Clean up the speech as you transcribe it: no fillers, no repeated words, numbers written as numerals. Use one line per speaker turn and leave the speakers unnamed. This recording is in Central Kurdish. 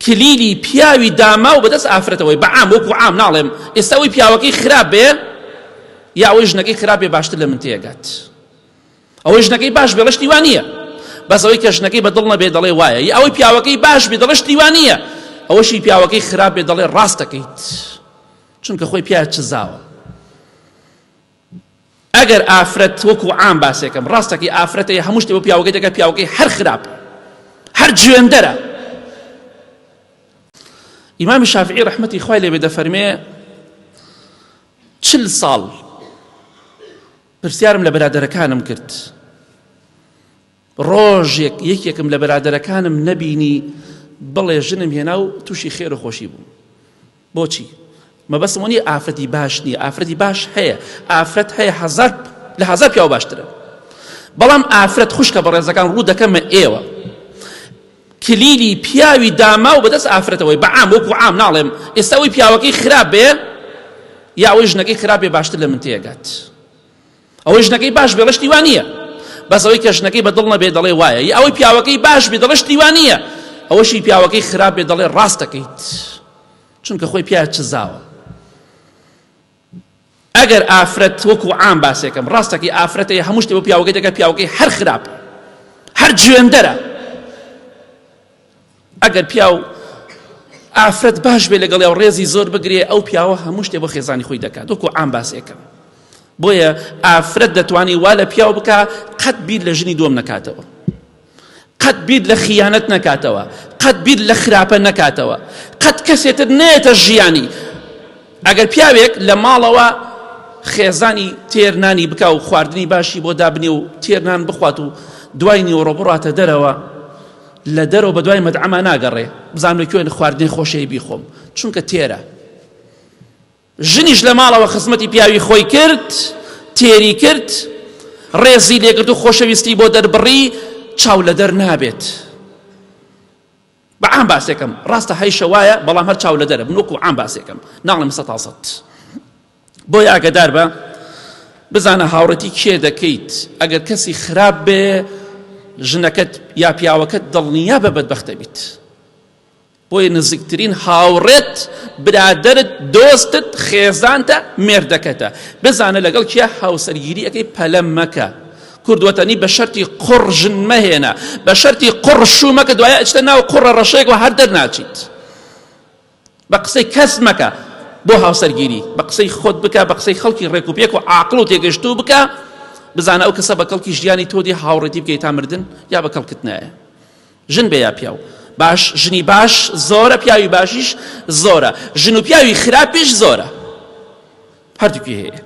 کلیلی پیاوی داما و بەدەست ئافرەتەوەی بەعام وەکو عام ناڵێم ئێستا ئەوەی پیاوەکەی خراپ بێ یا ئەوەی ژنەکەی خراپ بێ باشتر لە من تێگات. ئەوەی ژنەکەی باش بێ لەشتی وان نییە، بەس ئەوەی کە ژنەکەی بەدڵ نەبێ دەڵێ وایە، یا ئەوەی پیاوەکەی باش بێ دەڵێ شتی وان نییە، ئەوەشی پیاوەکەی خراپ بێ دەڵێ ڕاست دەکەیت چونکە خۆی پیا چزاوە. ئەگەر ئافرەت وەکو عام باسێکم ڕاستەکەی ئافرەتەیە هەموو شتێ بۆ پیاوەکەی دەکات، پیاوەکەی هەر خراپ هەر جوێندەرە. ئیمامی شافعی ڕەحمەتی خوای لێ بێ دەفەرمێ 40 ساڵ پرسیارم لە بەرادەرەکانم کرد، ڕۆژێک یەکێکم لە بەرادەرەکانم نەبینی بڵێ ژنم هێنا و تووشی خێر و خۆشی بوو. بۆچی؟ مەبەستم نییە ئافرەتی باش نییە، ئافرەتی باش هەیە، ئافرەت هەیە لە هەزار پیاو باشترە، بەڵام ئافرەت خوشکە بە ڕێزەکان ڕوو دەکەمە ئێوە کلیلی پیاوی داما و بەدەست ئافرەتەوەی بەعام وەکو عام ناڵێم ئێستا ئەوەی پیاوەکەی خراپ بێ یا ئەوەی ژنەکەی خراپ بێ باشتر لە من تێگات. ئەوەی ژنەکەی باش بێ لەشتی وان نییە، بەس ئەوەی کە ژنەکەی بەدڵ نەبێ دەڵێ وایە، یا ئەوەی پیاوەکەی باش بێ دەڵێ شتی وان نییە، ئەوەشی پیاوەکەی خراپ بێ دەڵێ ڕاست دەکەیت چونکە خۆی پیا چزاوە. ئەگەر ئافرەت وەکو عام باسێکم ڕاستەکەی ئافرەتەیە هەموو شتێ بۆ پیاوەکەی دەکات، پیاوەکەی هەر خراپ هەر جوێندەرە. ئەگەر پیاو ئافرەت باش بێ لەگەڵ و ڕێزی زۆر بگرێ، ئەو پیاوە هەموو شتێ بۆ خێزانی خۆی دەکات وەکو عام باسێکم. بۆیە ئافرەت دەتوانی وا لە پیاو بکە قەت بیر لە ژنی دۆم نەکاتەوە، قەت بیر لە خیانەت نەکاتەوە، قەت بیر لە خراپە نەکاتەوە، قەت کەسێتر نێتە ژیانی. ئەگەر پیاوێک لە ماڵەوە خێزانی تێرنانی بکە و خواردنی باشی بۆ دابنێ و تێرنان بخوات و دوای نیوەڕۆ بڕاتە دەرەوە، لە دەرەوە بە دوای مەدعەما ناگەڕێ بزانم لەکوێن خواردنی خۆشەی بیخۆم چونکە تێرە. ژنیش لە ماڵەوە خزمەتی پیاوی خۆی کرد، تێری کرد، ڕێزی لێگرت و خۆشەویستی بۆ دەربڕی، چاو لە دەر نابێت. بە عام باسێکم ڕاستە هەیشە وایە، بەڵام هەر چاو لە دەرە بنووکو عام باسێکم ناڵێم 100%. بۆیە ئاگادار بە بزانە هاوڕەتی کێ دەکەیت. ئەگەر کەسی خراپ بێ ژنەکەت یا پیاوەکەت دڵنیا بە بەدبەختە بیت. بۆیە نزیکترین هاوڕێت برادرت، دۆستت، خێزانتە، مێردەکەتە. بزانە لەگەڵ کیا هاوسەرگیری ئەەکەی پەلەم مەکە. کوردوەتەنی بە شەرتی قوڕ ژن مەهێنە، بە شەرتی قوڕ شوو مەکە، دوایە ئەچتە ناو قوڕە ڕەشەیەکەوە هەر دەرناچیت. بە قسەی کەس مەکە بۆ هاوسەرگیری، بە قسەی خۆت بکە، بە قسەی خەڵکی ڕێکوپێک و عاقڵ و تێگەشتوو بکە. بزانە ئەو کەسە بە کەڵکی ژیانی تۆ دی هاوڕێتی بکەیت تا مردن یا بە کەڵکت نایە. ژن بێ یا پیاو باش، ژنی باش زۆرە، پیاوی باشیش زۆرە، ژن و پیاوی خراپیش زۆرە، هەردووکی هەیە.